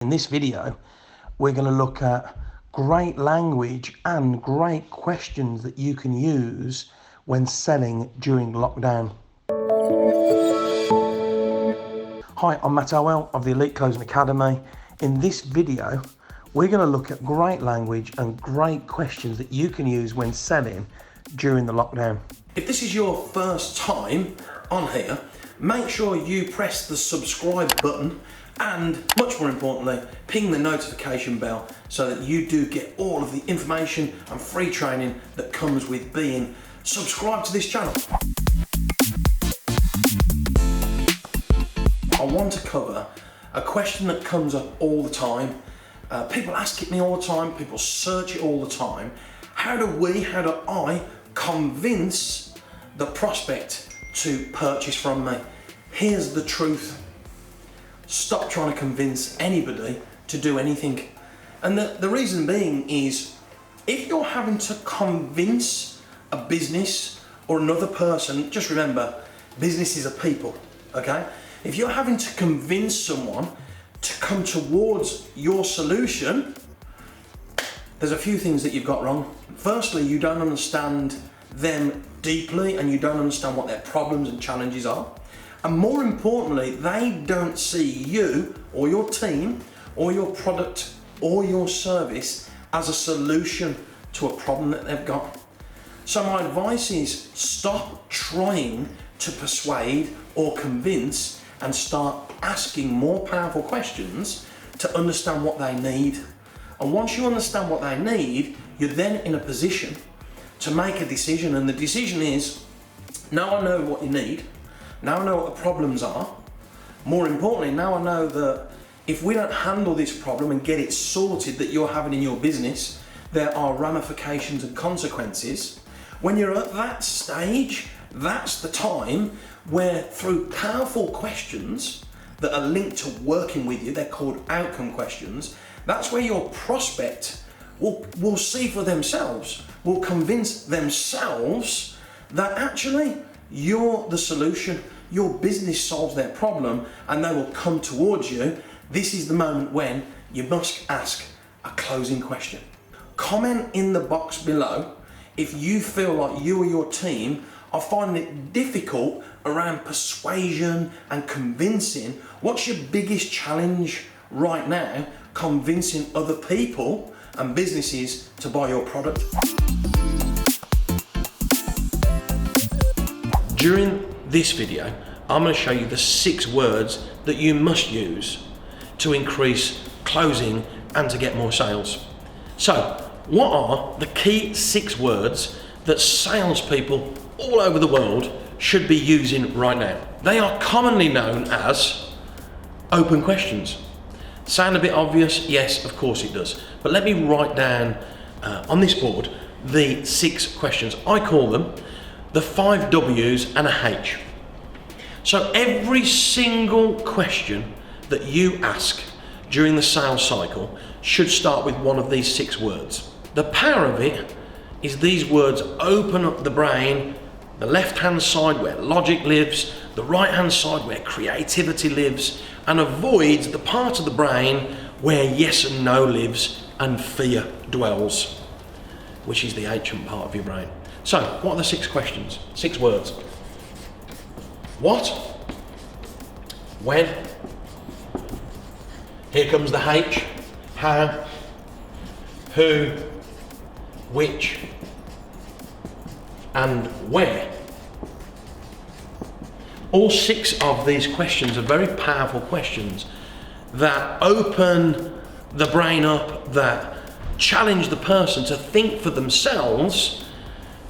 In this video, we're going to look at great language and great questions that you can use when selling during lockdown. Hi, I'm Matt Elwell of the Elite Closing Academy. In this video, we're going to look at great language and great questions that you can use when selling during the lockdown. If this is your first time on here, make sure you press the subscribe button and, much more importantly, ping the notification bell so that you do get all of the information and free training that comes with being subscribed to this channel. I want to cover a question that comes up all the time. People ask it me all the time, people search it all the time. How do I convince the prospect to purchase from me? Here's the truth. Stop trying to convince anybody to do anything. And the reason being is, if you're having to convince a business or another person, just remember, businesses are people, okay? If you're having to convince someone to come towards your solution, there's a few things that you've got wrong. Firstly, you don't understand them deeply and you don't understand what their problems and challenges are. And more importantly, they don't see you or your team or your product or your service as a solution to a problem that they've got. So my advice is, stop trying to persuade or convince and start asking more powerful questions to understand what they need. And once you understand what they need, you're then in a position to make a decision. And the decision is, now I know what you need. Now I know what the problems are. More importantly, now I know that if we don't handle this problem and get it sorted that you're having in your business, there are ramifications and consequences. When you're at that stage, that's the time where, through powerful questions that are linked to working with you, they're called outcome questions, that's where your prospect will see for themselves, will convince themselves that actually you're the solution, your business solves their problem, and they will come towards you. This is the moment when you must ask a closing question. Comment in the box below if you feel like you or your team are finding it difficult around persuasion and convincing. What's your biggest challenge right now convincing other people and businesses to buy your product? During this video, I'm going to show you the 6 words that you must use to increase closing and to get more sales. So, what are the key 6 words that salespeople all over the world should be using right now? They are commonly known as open questions. Sound a bit obvious? Yes, of course it does. But let me write down on this board the 6 questions. I call them the 5 W's and a H. So every single question that you ask during the sales cycle should start with one of these 6 words. The power of it is these words open up the brain, the left-hand side where logic lives, the right-hand side where creativity lives, and avoids the part of the brain where yes and no lives and fear dwells, which is the ancient part of your brain. So, what are the 6 questions? 6 words. What? When? Here comes the H. How? Who? Which? And where? All 6 of these questions are very powerful questions that open the brain up, that challenge the person to think for themselves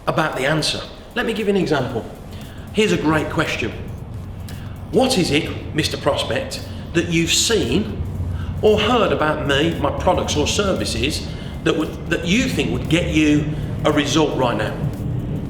about the answer. Let me give you an example. Here's a great question. What is it, Mr. Prospect, that you've seen or heard about me, my products or services, that you think would get you a result right now?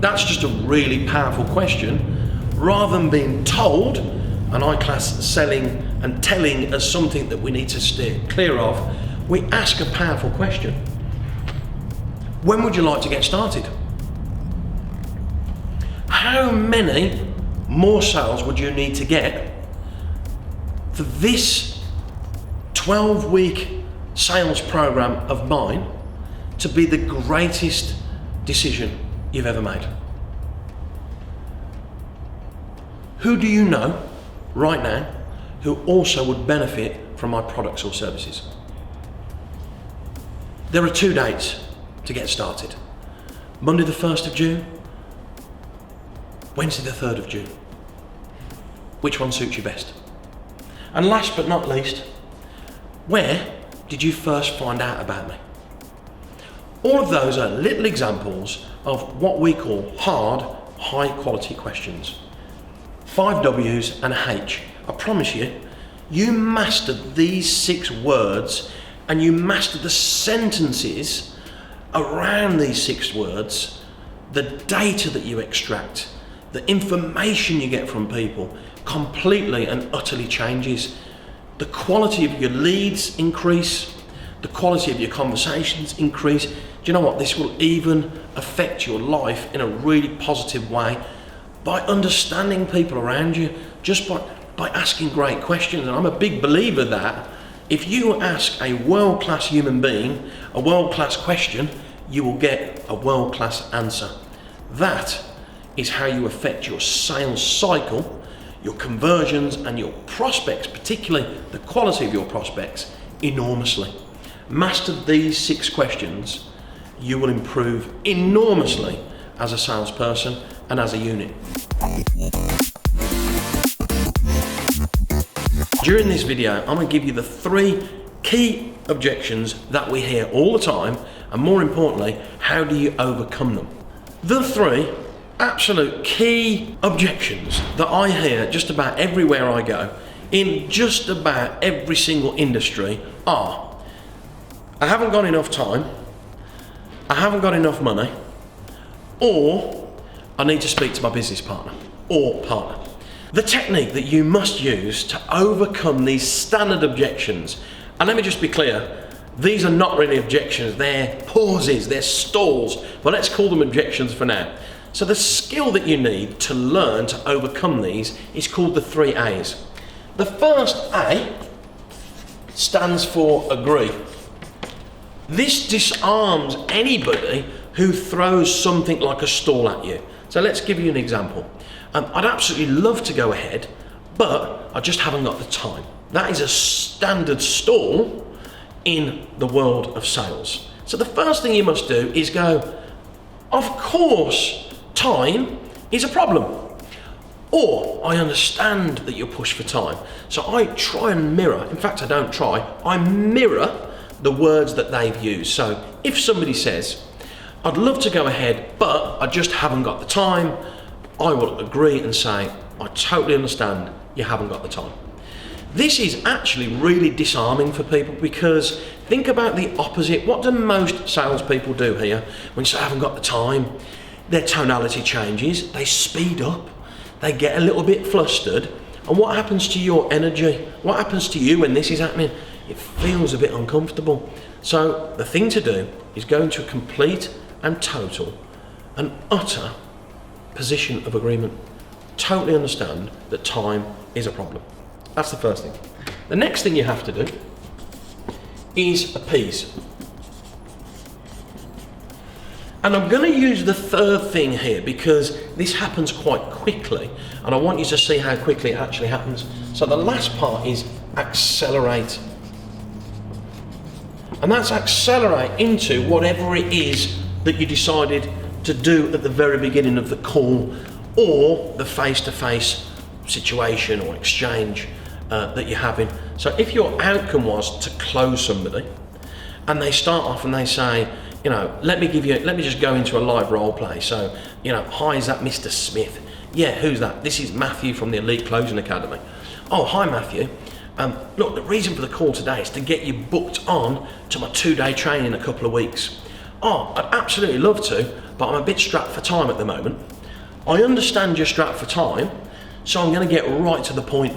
That's just a really powerful question. Rather than being told, and I class selling and telling as something that we need to steer clear of, we ask a powerful question. When would you like to get started? How many more sales would you need to get for this 12-week sales program of mine to be the greatest decision you've ever made? Who do you know right now who also would benefit from my products or services? There are 2 dates to get started. Monday the 1st of June, Wednesday the 3rd of June. Which one suits you best? And last but not least, where did you first find out about me? All of those are little examples of what we call hard, high quality questions. 5 W's and a H. I promise you, you mastered these 6 words and you mastered the sentences around these 6 words, the data that you extract, the information you get from people completely and utterly changes. The quality of your leads increase, the quality of your conversations increase. Do you know what? This will even affect your life in a really positive way by understanding people around you, just by asking great questions. And I'm a big believer that if you ask a world-class human being a world-class question, you will get a world-class answer. That is how you affect your sales cycle, your conversions, and your prospects, particularly the quality of your prospects, enormously. Master these 6 questions, you will improve enormously as a salesperson and as a unit. During this video, I'm going to give you the 3 key objections that we hear all the time, and more importantly, how do you overcome them? The 3 absolute key objections that I hear just about everywhere I go, in just about every single industry, are: I haven't got enough time, I haven't got enough money, or I need to speak to my business partner or partner. The technique that you must use to overcome these standard objections, and let me just be clear, these are not really objections, they're pauses, they're stalls, but let's call them objections for now. So the skill that you need to learn to overcome these is called the 3 A's. The first A stands for agree. This disarms anybody who throws something like a stall at you. So let's give you an example. I'd absolutely love to go ahead, but I just haven't got the time. That is a standard stall in the world of sales. So the first thing you must do is go, of course, time is a problem. Or, I understand that you're pushed for time. So I try and mirror, in fact I don't try, I mirror the words that they've used. So if somebody says, I'd love to go ahead, but I just haven't got the time, I will agree and say, I totally understand you haven't got the time. This is actually really disarming for people, because think about the opposite. What do most salespeople do here when you say I haven't got the time? Their tonality changes, they speed up, they get a little bit flustered, and what happens to your energy? What happens to you when this is happening? It feels a bit uncomfortable. So the thing to do is go into a complete and total and utter position of agreement. Totally understand that time is a problem. That's the first thing. The next thing you have to do is appease. And I'm going to use the third thing here because this happens quite quickly and I want you to see how quickly it actually happens. So the last part is accelerate. And that's accelerate into whatever it is that you decided to do at the very beginning of the call or the face-to-face situation or exchange that you're having. So if your outcome was to close somebody and they start off and they say, you know, let me just go into a live role play. So, you know, hi, is that Mr. Smith? Yeah, who's that? This is Matthew from the Elite Closing Academy. Oh, hi Matthew. Look, the reason for the call today is to get you booked on to my 2-day training in a couple of weeks. Oh, I'd absolutely love to, but I'm a bit strapped for time at the moment. I understand you're strapped for time, so I'm going to get right to the point.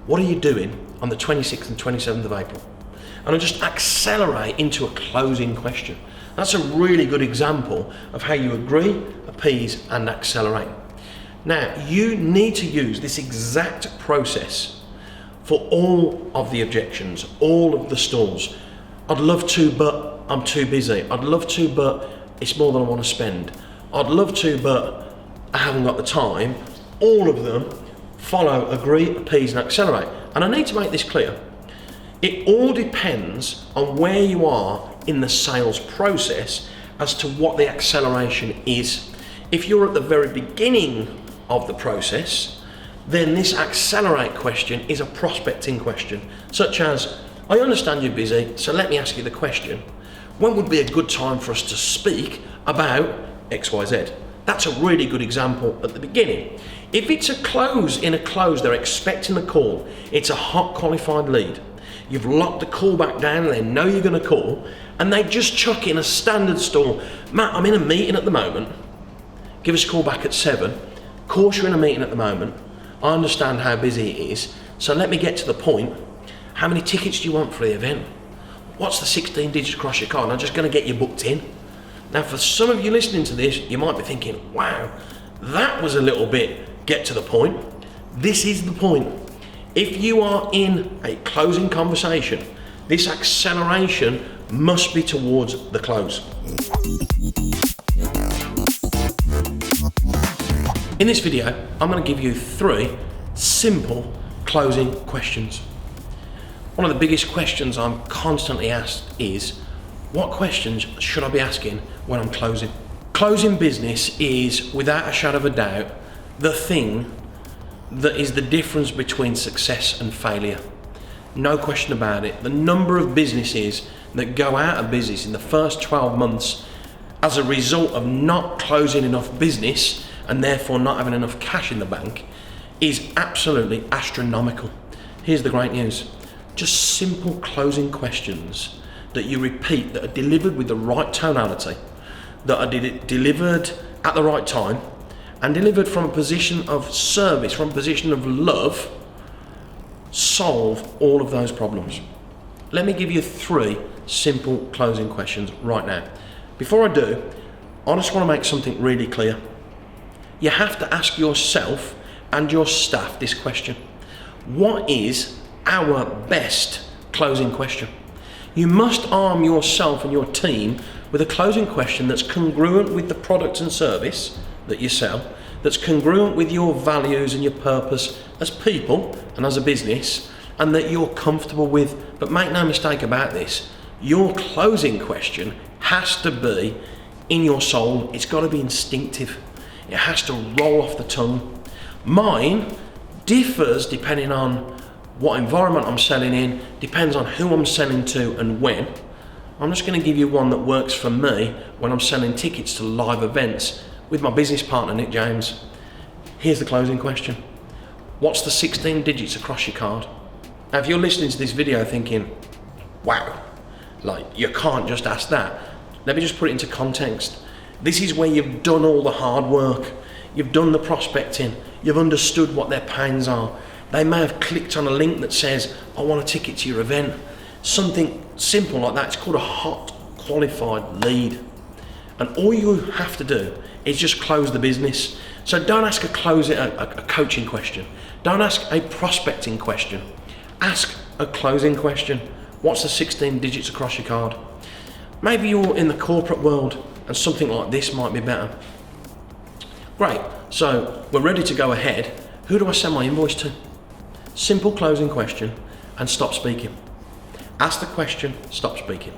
What are you doing on the 26th and 27th of April? And I just accelerate into a closing question. That's a really good example of how you agree, appease, and accelerate. Now, you need to use this exact process for all of the objections, all of the stalls. I'd love to, but I'm too busy. I'd love to, but it's more than I want to spend. I'd love to, but I haven't got the time. All of them follow agree, appease and accelerate. And I need to make this clear. It all depends on where you are in the sales process as to what the acceleration is. If you're at the very beginning of the process, then this accelerate question is a prospecting question, such as, I understand you're busy, so let me ask you the question. When would be a good time for us to speak about XYZ? That's a really good example at the beginning. If it's a close, in a close, they're expecting a call. It's a hot qualified lead. You've locked the call back down, they know you're gonna call, and they just chuck in a standard stall. Matt, I'm in a meeting at the moment. Give us a call back at 7. Of course you're in a meeting at the moment. I understand how busy it is, so let me get to the point. How many tickets do you want for the event? What's the 16 digits across your card? I'm just gonna get you booked in. Now for some of you listening to this, you might be thinking, wow, that was a little bit get to the point. This is the point. If you are in a closing conversation, this acceleration must be towards the close. In this video, I'm going to give you 3 simple closing questions. One of the biggest questions I'm constantly asked is, what questions should I be asking when I'm closing? Closing business is, without a shadow of a doubt, the thing that is the difference between success and failure. No question about it. The number of businesses that go out of business in the first 12 months as a result of not closing enough business and therefore not having enough cash in the bank is absolutely astronomical. Here's the great news. Just simple closing questions that you repeat, that are delivered with the right tonality, that are delivered at the right time, and delivered from a position of service, from a position of love, solve all of those problems. Let me give you 3 simple closing questions right now. Before I do, I just want to make something really clear. You have to ask yourself and your staff this question. What is our best closing question? You must arm yourself and your team with a closing question that's congruent with the product and service that you sell, that's congruent with your values and your purpose as people and as a business, and that you're comfortable with. But make no mistake about this, your closing question has to be in your soul. It's got to be instinctive. It has to roll off the tongue. Mine differs depending on what environment I'm selling in, depends on who I'm selling to and when. I'm just going to give you one that works for me when I'm selling tickets to live events with my business partner, Nick James. Here's the closing question. What's the 16 digits across your card? Now, if you're listening to this video thinking, wow, like you can't just ask that, let me just put it into context. This is where you've done all the hard work. You've done the prospecting. You've understood what their pains are. They may have clicked on a link that says, I want a ticket to your event. Something simple like that. It's called a hot qualified lead. And all you have to do is just close the business. So don't ask a coaching question. Don't ask a prospecting question. Ask a closing question. What's the 16 digits across your card? Maybe you're in the corporate world and something like this might be better. Great, so we're ready to go ahead. Who do I send my invoice to? Simple closing question and stop speaking. Ask the question, stop speaking.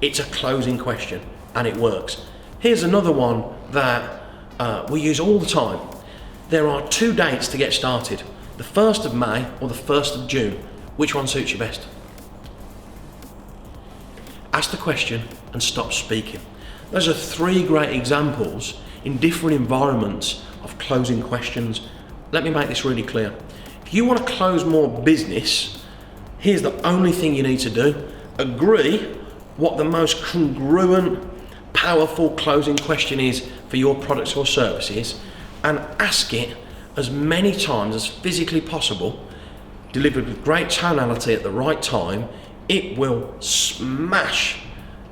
It's a closing question and it works. Here's another one that we use all the time. There are 2 dates to get started, the 1st of May or the 1st of June. Which one suits you best? Ask the question and stop speaking. Those are 3 great examples in different environments of closing questions. Let me make this really clear. If you want to close more business, here's the only thing you need to do. Agree what the most congruent, powerful closing question is for your products or services, and ask it as many times as physically possible, delivered with great tonality at the right time. It will smash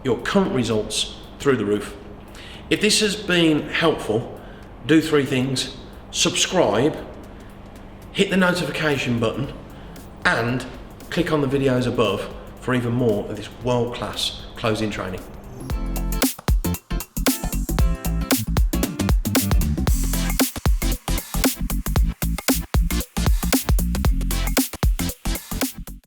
your current results through the roof. If this has been helpful, do 3 things. Subscribe, hit the notification button, and click on the videos above for even more of this world-class closing training.